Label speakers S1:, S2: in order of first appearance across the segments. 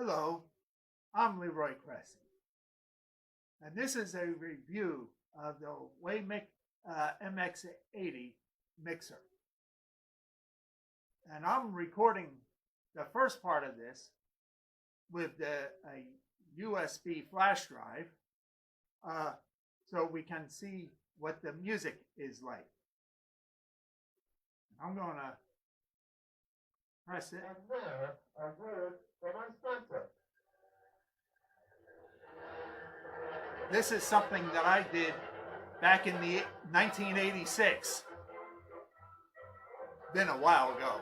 S1: Hello, I'm Leroy Cressy, and this is a review of the Weymic MX-60 Mixer. And I'm recording the first part of this with a USB flash drive so we can see what the music is like. I'm going to press it.
S2: And there, a word from our sponsor.
S1: This is something that I did back in the 1986. Been a while ago.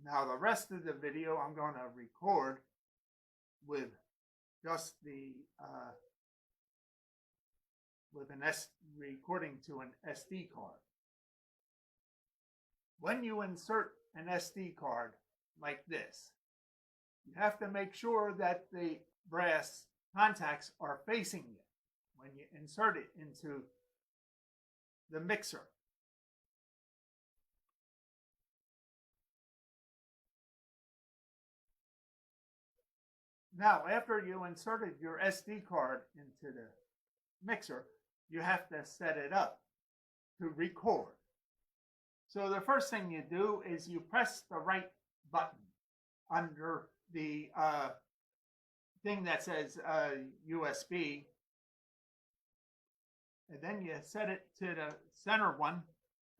S1: Now the rest of the video I'm going to record with just the recording to an SD card. When you insert an SD card like this, you have to make sure that the brass contacts are facing you when you insert it into the mixer. Now, after you inserted your SD card into the mixer, you have to set it up to record. So the first thing you do is you press the right button under the thing that says USB, and then you set it to the center one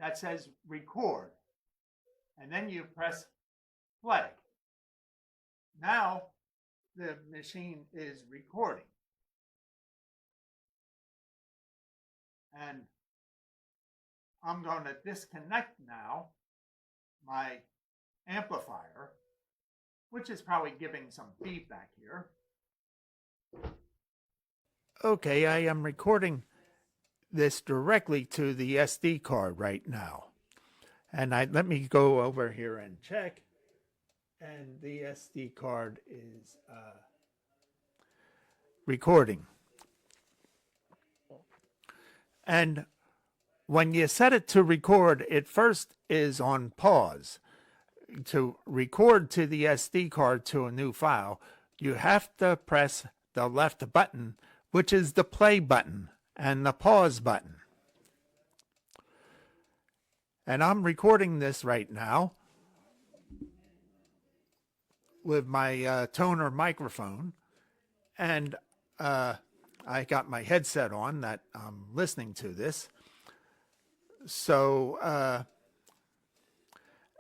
S1: that says record, and then you press play. Now the machine is recording. And I'm going to disconnect now my amplifier, which is probably giving some feedback here. Okay, I am recording this directly to the SD card right now. And let me go over here and check. And the SD card is recording. And when you set it to record, it first is on pause. To record to the SD card to a new file, you have to press the left button, which is the play button, and the pause button. And I'm recording this right now with my toner microphone, and I got my headset on that I'm listening to this. So,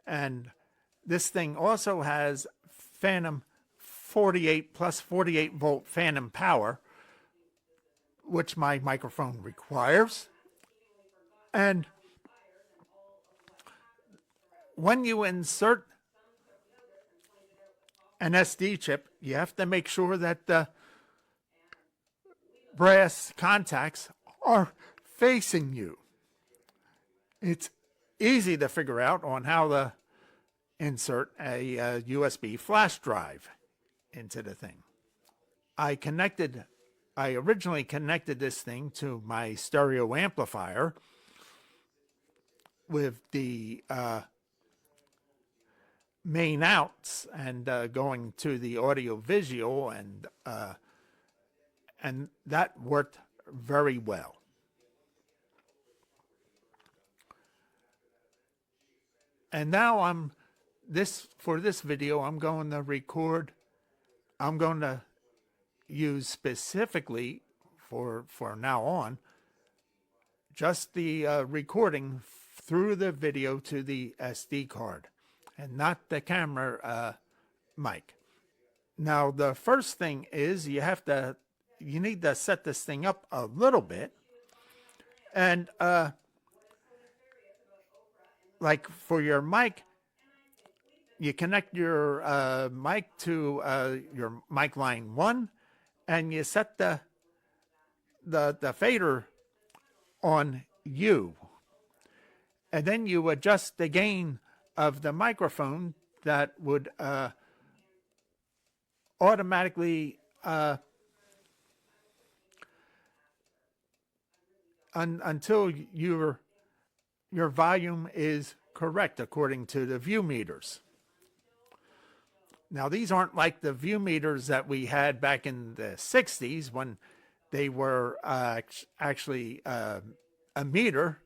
S1: and this thing also has phantom 48 plus 48 volt phantom power, which my microphone requires. And when you insert an SD chip, you have to make sure that the brass contacts are facing you. It's easy to figure out on how to insert a USB flash drive into the thing. I originally connected this thing to my stereo amplifier with the main outs and going to the audio visual, and that worked very well. And now for this video I'm going to record. I'm going to use specifically for now on just the recording through the video to the SD card, and not the camera mic. Now the first thing is you need to set this thing up a little bit, and like for your mic, you connect your mic to your mic line 1, and you set the fader on U. And then you adjust the gain of the microphone that would automatically until your volume is correct according to the view meters. Now, these aren't like the view meters that we had back in the 60s when they were actually a meter.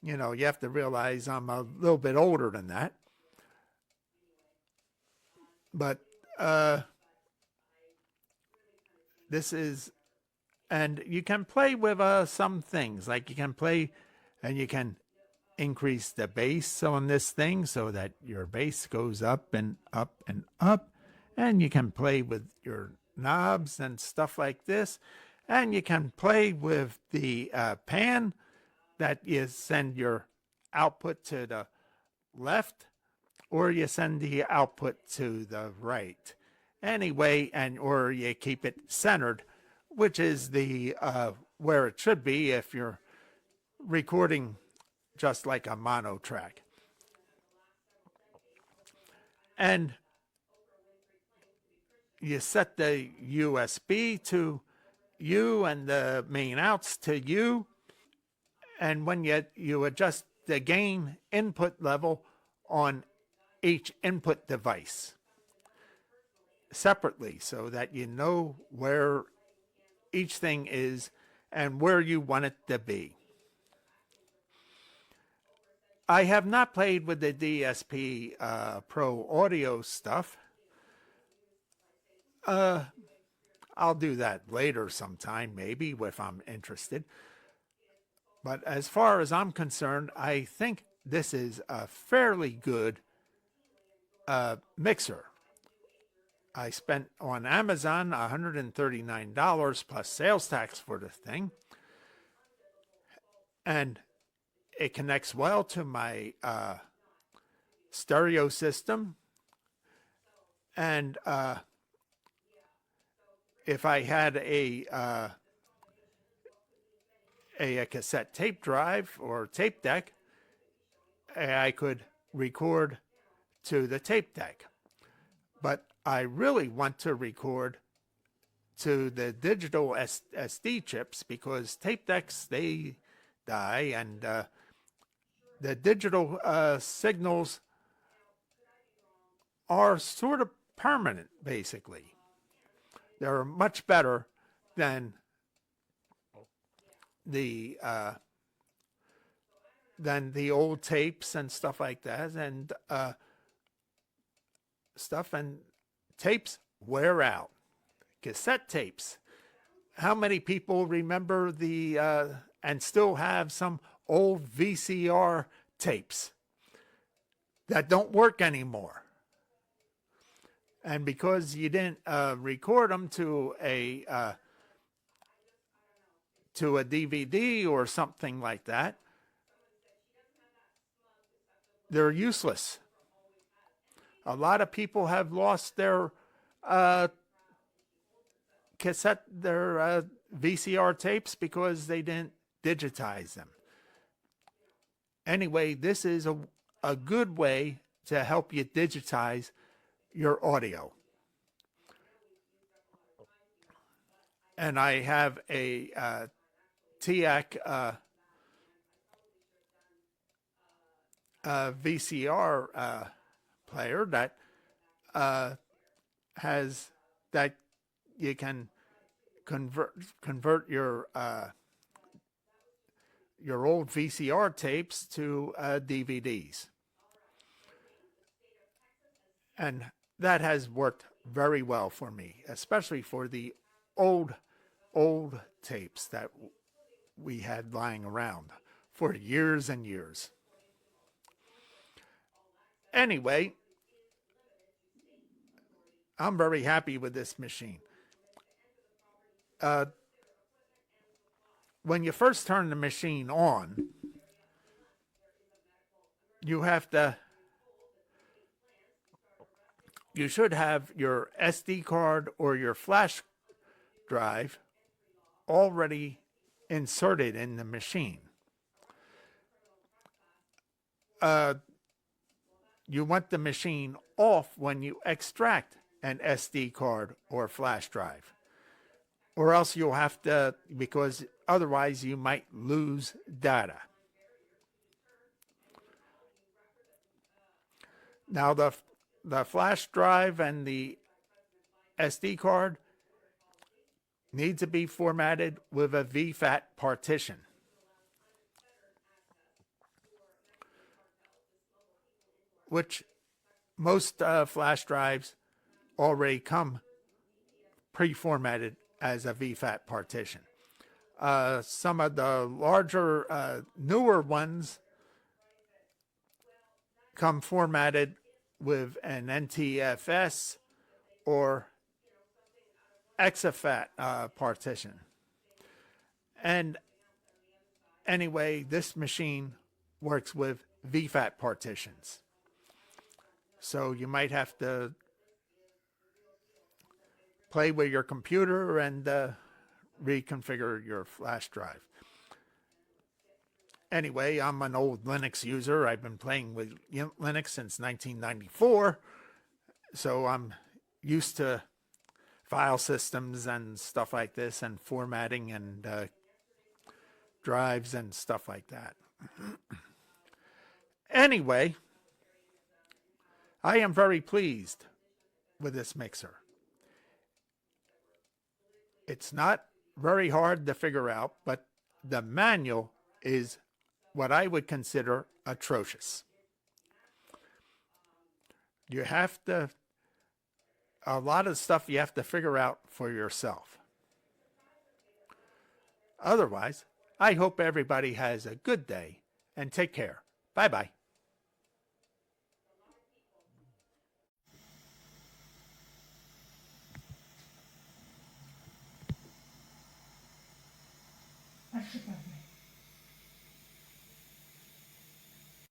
S1: You know, you have to realize I'm a little bit older than that. But this is, and you can play with some things, like you can play and you can increase the bass on this thing so that your bass goes up and up and up, and you can play with your knobs and stuff like this, and you can play with the pan that you send your output to the left or you send the output to the right. Anyway, and or you keep it centered, which is the where it should be if you're recording just like a mono track. And you set the USB to U and the main outs to U. And when you adjust the gain input level on each input device separately so that you know where each thing is and where you want it to be. I have not played with the DSP Pro audio stuff. I'll do that later sometime, maybe, if I'm interested. But as far as I'm concerned, I think this is a fairly good mixer. I spent on Amazon $139 plus sales tax for the thing. And it connects well to my stereo system. And if I had a cassette tape drive or tape deck, I could record to the tape deck. But I really want to record to the digital SD chips because tape decks, they die, and the digital signals are sort of permanent, basically. They're much better than the old tapes and stuff like that, and tapes wear out. Cassette tapes. How many people remember the and still have some old VCR tapes that don't work anymore? And because you didn't record them to a DVD or something like that, they're useless. A lot of people have lost their VCR tapes because they didn't digitize them. Anyway, this is a good way to help you digitize your audio. And I have a TAC VCR player that has that you can convert your old VCR tapes to DVDs, and that has worked very well for me, especially for the old tapes that we had lying around for years and years. Anyway, I'm very happy with this machine. When you first turn the machine on, you have to, you should have your SD card or your flash drive already inserted in the machine. You want the machine off when you extract an SD card or flash drive, or else you'll have to, because otherwise you might lose data. Now the flash drive and the SD card need to be formatted with a VFAT partition. Which most flash drives already come pre-formatted as a VFAT partition. Some of the larger, newer ones come formatted with an NTFS or exafat partition. And anyway, this machine works with VFAT partitions. So you might have to play with your computer and reconfigure your flash drive. Anyway, I'm an old Linux user. I've been playing with Linux since 1994. So I'm used to file systems and stuff like this, and formatting and drives and stuff like that. Anyway, I am very pleased with this mixer. It's not very hard to figure out, but the manual is what I would consider atrocious. You have to, a lot of stuff you have to figure out for yourself. Otherwise, I hope everybody has a good day and take care. Bye-bye.
S3: I should have